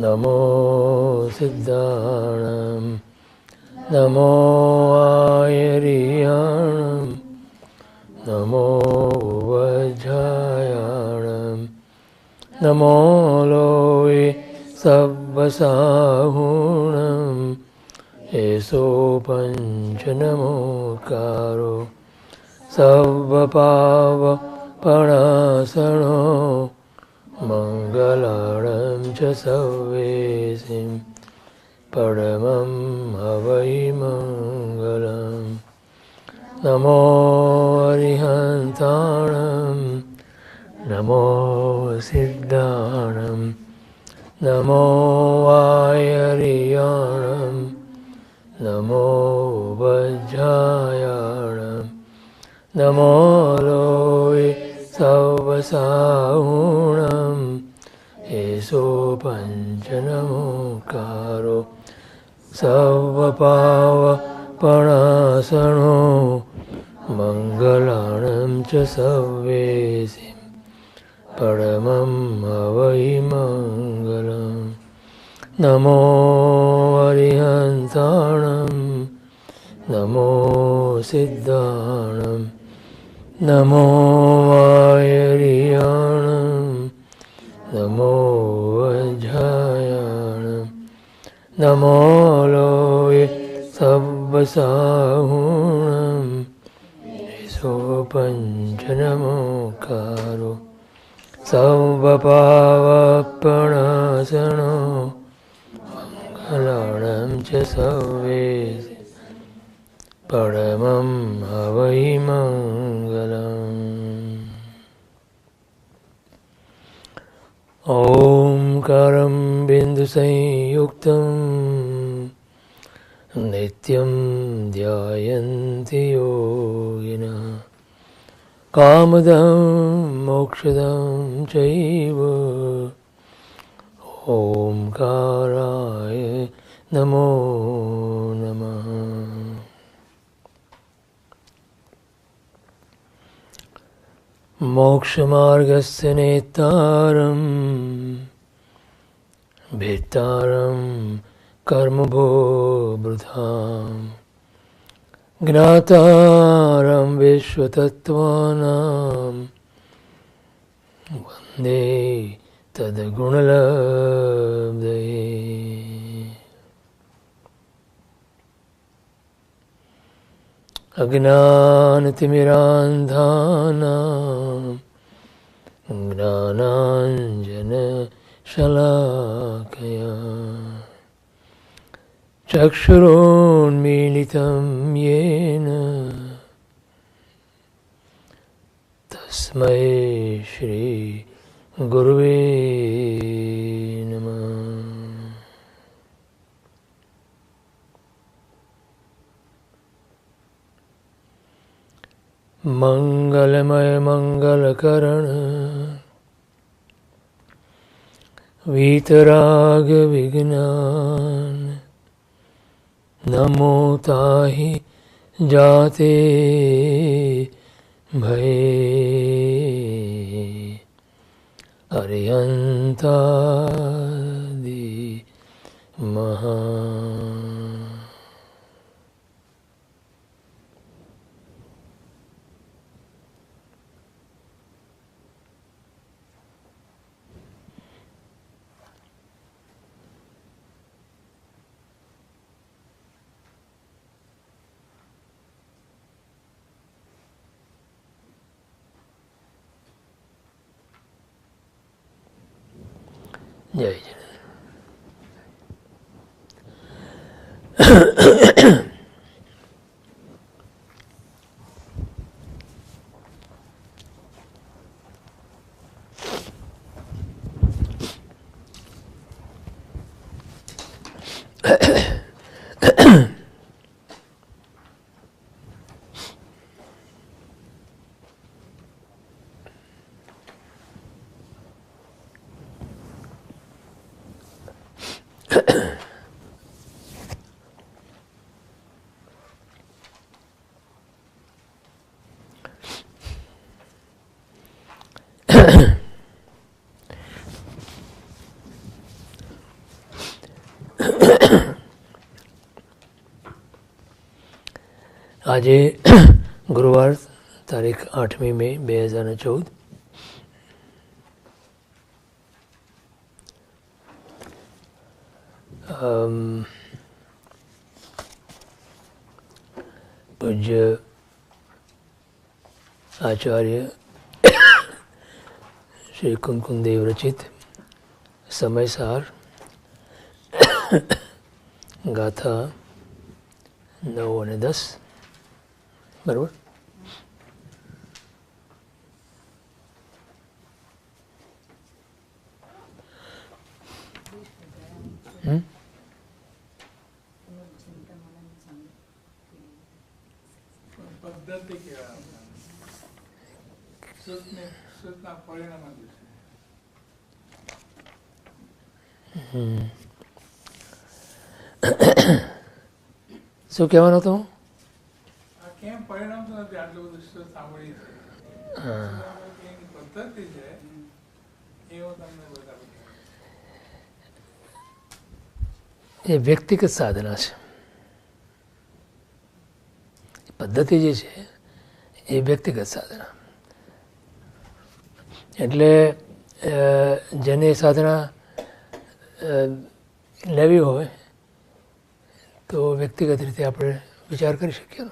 नमो सिद्धाणं नमो आयर्याणं नमो वज्रायाणं नमो लोये सव्वसाहुणं येषो पञ्चनमोकारो सर्वपावपणासनो मङ्गलाणं च सर्वेसिं परमं हवै मङ्गलम् नमो अरिहन्ताणं नमो सिद्धाणं नमो आयर्याणं नमो वज्रायाणं नमो लोये सव्वसाहुणं येषो पञ्चनमोकारो सर्वपावपणासनो मङ्गलाणं च सर्वेसिं परमं हवै मङ्गलम् नमो अरिहन्ताणं नमो सिद्धाणं नमो आयर्याणं नमो वज्रायाणं नमो लोये सव्वसाहुणं येषो पञ्चनमोकारो सर्वपावपणासनो मङ्गलाणं च सर्वेसिं परमं हवै मङ्गलम् ओंकारं बिन्दुसंयुक्तं नित्यं ध्यायन्ति योगिनः कामदं मोक्षदं चैव ओंकाराय नमो नमः। मोक्षमार्गस्य नेतारं भेत्तारं कर्मभोवृथां ज्ञातारं विश्वतत्त्वानां वन्दे तद्गुणलब्धये। अज्ञानतिमिरान्धानां ज्ञानाञ्जनशलाकया चक्षुरोन्मीलितं येन तस्मै श्रीगुरुवे नमः। मंगलमय मंगलकरण वीतराग विज्ञान नमो ताहि जाते भये अरिहंतादि महा। जय આજે ગુરુવાર તારીખ 8મી મે 2014. પૂજ્ય આચાર્ય શ્રી કુમકુમદેવ રચિત સમયસાર ગાથા 9 અને 10, બરાબર. પદ્ધતિ કહેવાય પરિણામ. શું કહેવાનું હતું? કેમ પરિણામ તો નથી, આટલું બધું સાંભળી છે. પદ્ધતિ છે એવો તમને બતાવું. એ વ્યક્તિગત સાધના છે. પદ્ધતિ જે છે એ વ્યક્તિગત સાધના. એટલે જેને સાધના લેવી હોય તો વ્યક્તિગત રીતે આપણે વિચાર કરી શકીએ.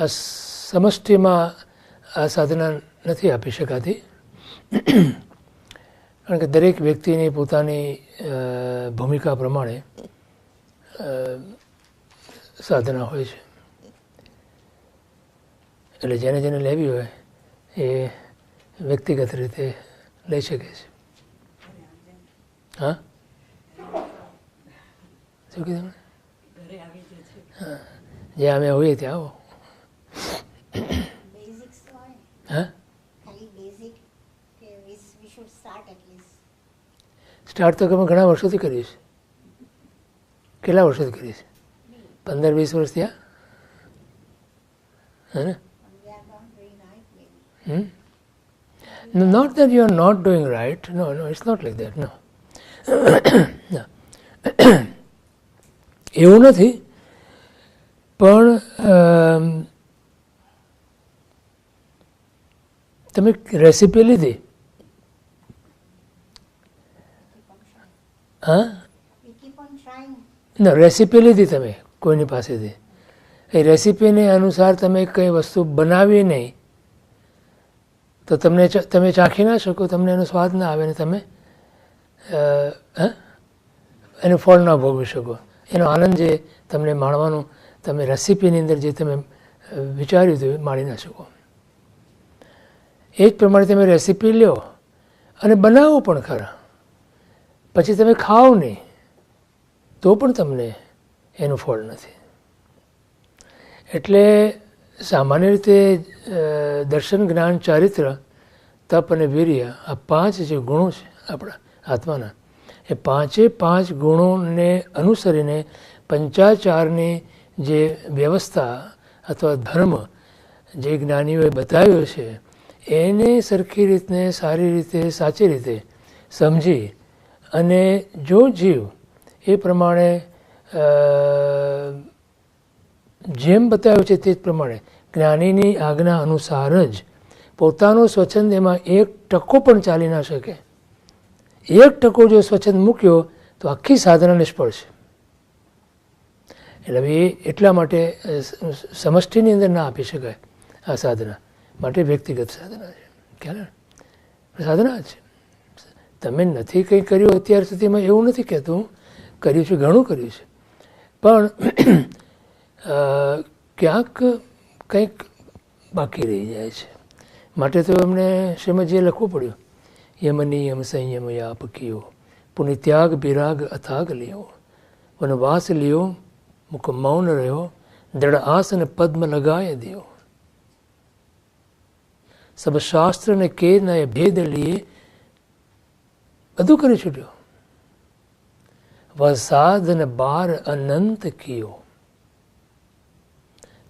આ સમષ્ટિમાં આ સાધના નથી આપી શકાતી, કારણ કે દરેક વ્યક્તિની પોતાની ભૂમિકા પ્રમાણે સાધના હોય છે. એટલે જેને જેને લેવી હોય એ વ્યક્તિગત રીતે લઈ શકે છે. હા, શું કીધું? હા, જ્યાં અમે હોઈએ ત્યાં આવો. હા, સ્ટાર્ટ તો અમે ઘણા વર્ષોથી કરીએ છીએ. કેટલા વર્ષોથી કરીએ છીએ? 15-20 વર્ષ થયા. હે ને? No, not that you are not doing right. No, it's not like that. No. No. એવું નથી, પણ તમે રેસીપી લીધી. હા, ના, રેસીપી લીધી તમે કોઈની પાસેથી. એ રેસીપીને અનુસાર તમે કંઈ વસ્તુ બનાવી નહીં તો તમે ચાખી ના શકો, તમને એનો સ્વાદ ના આવે ને તમે એનું ફળ ના ભોગવી શકો. એનો આનંદ જે તમને માણવાનું તમે રેસીપીની અંદર જે તમે વિચાર્યું હતું એ માણી ના શકો. એ જ પ્રમાણે તમે રેસીપી લ્યો અને બનાવો પણ ખરા, પછી તમે ખાઓ નહીં તો પણ તમને એનું ફળ નથી. એટલે સામાન્ય રીતે દર્શન, જ્ઞાન, ચારિત્ર, તપ અને વીર્ય, આ 5 જે ગુણો છે આપણા આત્માના, એ 5 ગુણોને અનુસરીને પંચાચારની જે વ્યવસ્થા અથવા ધર્મ જે જ્ઞાનીઓએ બતાવ્યો છે એને સરખી રીતને, સારી રીતે, સાચી રીતે સમજી અને જો જીવ એ પ્રમાણે જેમ બતાવ્યું છે તે જ પ્રમાણે જ્ઞાનીની આજ્ઞા અનુસાર જ પોતાનો સ્વચ્છંદ એમાં 1% પણ ચાલી ના શકે. 1% જો સ્વચ્છંદ મૂક્યો તો આખી સાધના નિષ્ફળ છે. એટલે એ એટલા માટે સમષ્ટિની અંદર ના આપી શકાય આ સાધના, માટે વ્યક્તિગત સાધના છે. ખ્યાલ? સાધના છે. તમે નથી કંઈ કર્યું અત્યાર સુધીમાં એવું નથી કહેતું, કર્યું છે, ઘણું કર્યું છે, પણ ક્યાંક કંઈક બાકી રહી જાય છે. માટે તો એમને શ્રીમદજીએ લખવું પડ્યું, યમ નિયમ સંયમ યાપ કિયો, પુનિ ત્યાગ બિરાગ અથાગ લ્યો, વનવાસ લ્યો, મુખ મૌન રહ્યો, દૃઢ આસન પદ્મ લગાય દિયો, સબ શાસ્ત્ર ને કે નય ભેદ લીએ, બધું કરી છૂટ્યો. વસાદન બાર અનંત કિયો,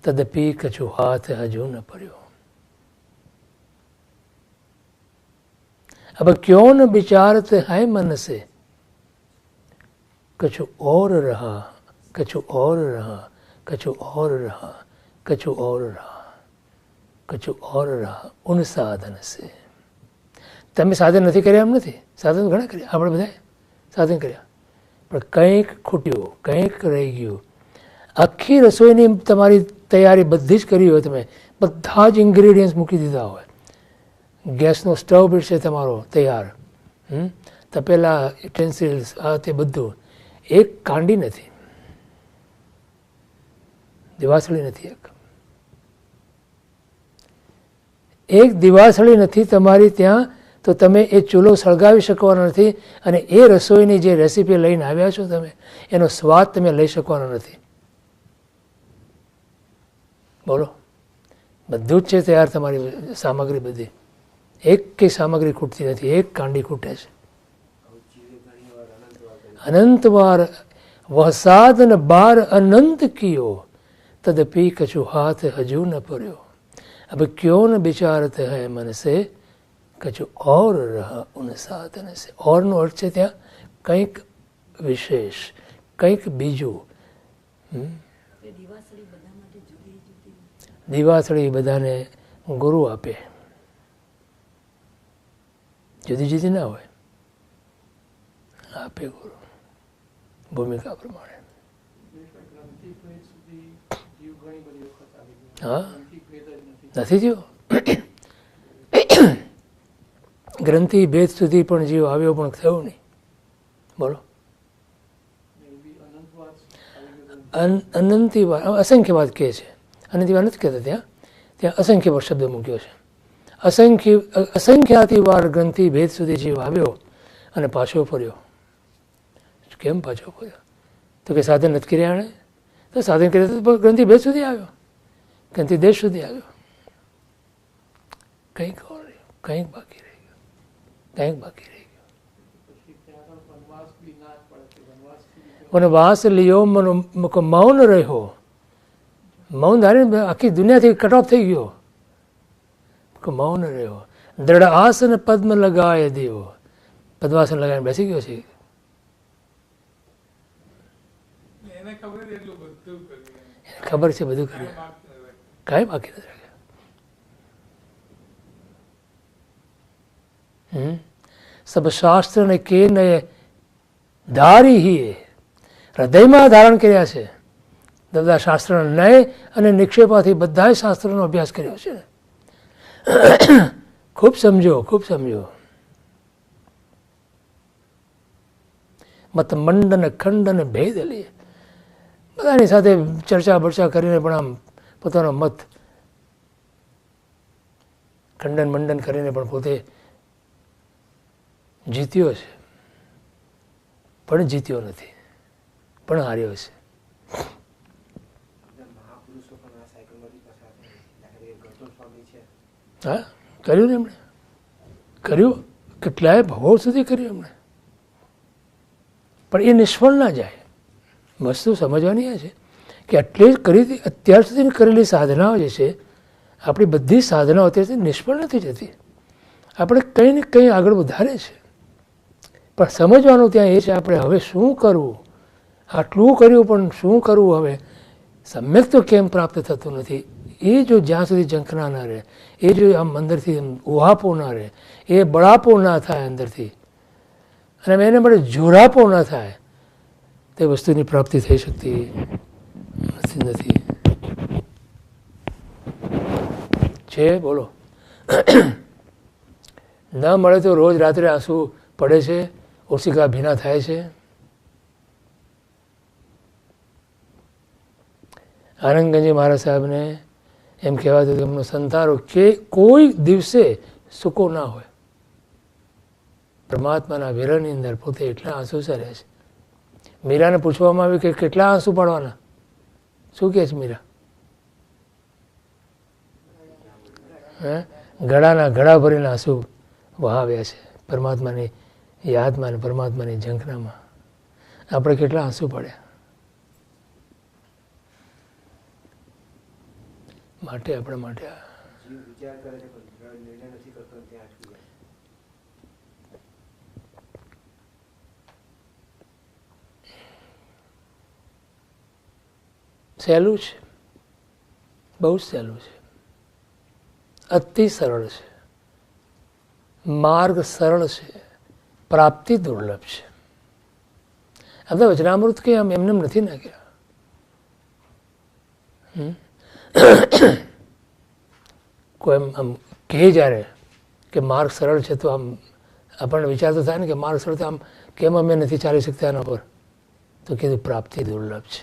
તદપી કછુ હાથ હજુ ન પડ્યો. अब क्यों न विचारत है मन से, कछु और रहा, कछु और रहा, कछु और रहा, कछु और रहा, कछु और रहा उन साधन से. તમે સાધન નથી કર્યા એમ નથી, સાધન ઘણા કર્યા, આપણે બધાએ સાધન કર્યા, પણ કંઈક ખૂટ્યું, કંઈક રહી ગયું. આખી રસોઈની તમારી તૈયારી બધી જ કરી હોય, તમે બધા જ ઇન્ગ્રીડિયન્ટ્સ મૂકી દીધા હોય, ગેસનો સ્ટવ બી છે તમારો તૈયાર, તપેલા યુટેન્સિલ્સ આ તે બધું, એક કાંડી નથી, દિવાસળી નથી, એક દિવાસળી નથી તમારી ત્યાં, તો તમે એ ચૂલો સળગાવી શકવાના નથી, અને એ રસોઈની જે રેસીપી લઈને આવ્યા છો તમે, એનો સ્વાદ તમે લઈ શકવાના નથી. બોલો, બધું જ છે તૈયાર, તમારી સામગ્રી બધી, એક કઈ સામગ્રી ખૂટતી નથી, એક કાંડી ખૂટે છે. અનંત વાર વહ સાધન બાર અનંત કિયો, તદપી કछु હાથ હજુ ન पर्यो. अब क्यों न विचारत है मन से, कछु और रहा उन साधन से. और નો અર્થ છે ત્યાં કંઈક વિશેષ, કંઈક બીજું. દિવાસળી બધાને ગુરુ આપે, જુદી જુદી ના હોય, આપે ગુરુ ભૂમિકા પ્રમાણે. હા, નથી થયો. ગ્રંથિ ભેદ સુધી પણ જીવ આવ્યો પણ થયો નહીં. બોલો, અનંતી વાર, અસંખ્ય વાત કહે છે, અનંતી વાર નથી કહેતા, ત્યાં ત્યાં અસંખ્ય વાર શબ્દ મૂક્યો છે. અસંખ્યાથી વાર ગ્રંથિ ભેદ સુધી જીવ આવ્યો અને પાછો ફર્યો. કેમ પાછો ફર્યો? તો કે સાધન નથી કર્યા એણે, તો સાધન કર્યા તો ગ્રંથિ ભેદ સુધી આવ્યો, ગ્રંથિ દેશ સુધી આવ્યો. કંઈક ઓર રહ્યું, કંઈક બાકી રહી ગયું, કંઈક બાકી રહી ગયું. વનવાસ લિયો મૌન રહ્યો, મૌન ધારીને આખી દુનિયાથી કટ ઓફ થઈ ગયો, મૌન રહ્યો. દ્રઢ આસન પદ્મ લગાય દેવો, પદ્માસન લગાવીને બેસી ગયો છે. ખબર છે બધું કર્યું, કાંઈ બાકી નથી રાખ્યા. સબ શાસ્ત્ર ને કે ને ધારી હી હૃદયમાં ધારણ કર્યા છે. બધા શાસ્ત્રના નય અને નિક્ષેપાથી બધા શાસ્ત્રોનો અભ્યાસ કર્યો છે. ખૂબ સમજો, ખૂબ સમજો. મત મંડન ખંડન ભેદ લે, બધાની સાથે ચર્ચા બર્ચા કરીને પણ આમ પોતાનો મત ખંડન મંડન કરીને પણ પોતે જીત્યો છે, પણ જીત્યો નથી, પણ હાર્યો છે. હા, કર્યું ને એમણે, કર્યું, કેટલાય ભાવો સુધી કર્યું એમણે, પણ એ નિષ્ફળ ના જાય. વસ્તુ સમજવાની એ છે કે આટલી કરી અત્યાર સુધી કરેલી સાધનાઓ જે છે, આપણી બધી સાધનાઓ અત્યાર સુધી નિષ્ફળ નથી જતી, આપણે કંઈ ને કંઈ આગળ વધારે છે. પણ સમજવાનું ત્યાં એ છે, આપણે હવે શું કરવું, આટલું કર્યું પણ શું કરવું હવે, સમ્યક તો કેમ પ્રાપ્ત થતું નથી. એ જો જ્યાં સુધી ઝંખના ના રહે, એ જો આમ અંદરથી ઉહાપો ના રહે, એ બળાપો ના થાય અંદરથી, અને એને માટે જોરાપો ના થાય, તે વસ્તુની પ્રાપ્તિ થઈ શકતી નથી. છે બોલો, ન મળે તો રોજ રાત્રે આંસુ પડે છે, ઓશિકા ભીના થાય છે. આનંદગંજી મહારાજ સાહેબને એમ કહેવાતું કે એમનો સંતારો કે કોઈ દિવસે સૂકો ના હોય. પરમાત્માના વિરહની અંદર પોતે એટલા આંસુ સર્યા છે. મીરાને પૂછવામાં આવ્યું કે કેટલા આંસુ પાડવાના, શું કહે છે મીરા? ગળાના ગળા ભરીને આંસુ વહાવ્યા છે પરમાત્માની યાદમાં અને પરમાત્માની ઝંખનામાં. આપણે કેટલા આંસુ પડ્યા. માટે આપણા માટે સહેલું છે, બહુ જ સહેલું છે, અતિ સરળ છે, માર્ગ સરળ છે, પ્રાપ્તિ દુર્લભ છે. આ તો વચનામૃત કે આમ એમને નથી નાખ્યા. કોઈ આમ કહે જ્યારે કે માર્ગ સરળ છે તો આમ આપણને વિચાર તો થાય ને કે માર્ગ સરળ તો આમ કેમ અમે નથી ચાલી શકતા એના પર, તો કીધું પ્રાપ્તિ દુર્લભ છે.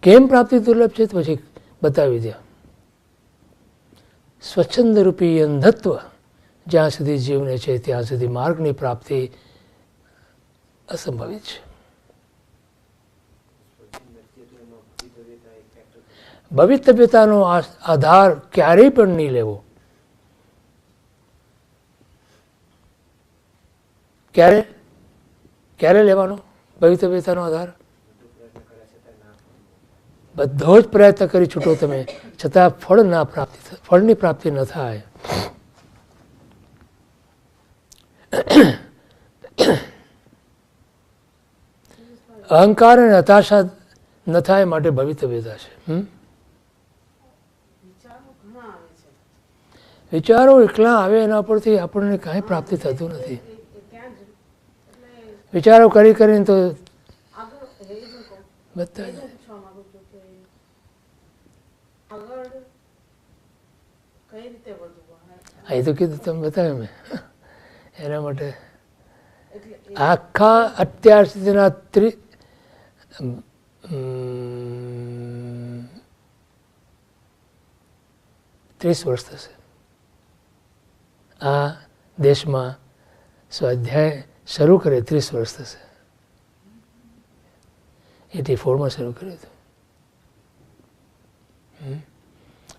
કેમ પ્રાપ્તિ દુર્લભ છે તો પછી બતાવી દે. સ્વચ્છંદ રૂપી અંધત્વ જ્યાં સુધી જીવને છે ત્યાં સુધી માર્ગની પ્રાપ્તિ અસંભવિત છે. ભવિતવ્યતાનો આધાર ક્યારેય પણ નહીં લેવો. ક્યારે લેવાનો ભવિતવ્યતાનો આધાર? બધો જ પ્રયત્ન કરી છૂટો તમે, છતાં ફળની પ્રાપ્તિ ન થાય. અહંકાર અને હતાશા ન થાય માટે ભવિતવ્યતા છે. વિચારો એકલા આવે એના પરથી આપણને કાંઈ પ્રાપ્તિ થતું નથી. વિચારો કરી કરીને તો બધા એ તો કીધું તમે બતાવ્યું મેં. એના માટે આખા અત્યાર સુધીના 30 વર્ષ થશે આ દેશમાં સ્વાધ્યાય શરૂ કરે. 30 વર્ષ થશે. 84માં શરૂ કર્યું હતું.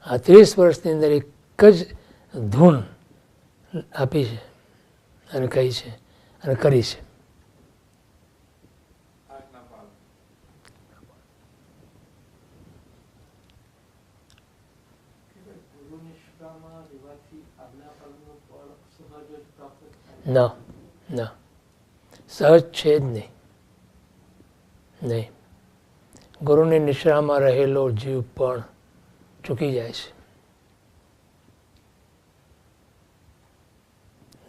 આ 30 વર્ષની અંદર એક જ ધૂન આપી છે અને કહી છે અને કરી છે. ના ના, સહજ છે જ નહીં. ગુરુની નિશ્રામાં રહેલો જીવ પણ ચૂકી જાય છે.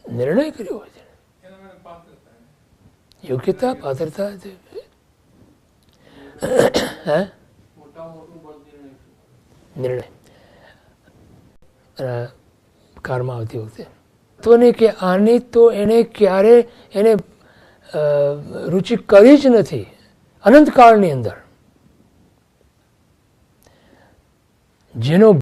નિર્ણય કર્યો હોય છે, યોગ્યતા પાત્રતા નિર્ણય કારમાં આવતી વખતે તો નહીં કે આની તો એને ક્યારે એને રુચિ કરી જ નથી અનંતકાળની અંદર. જેનો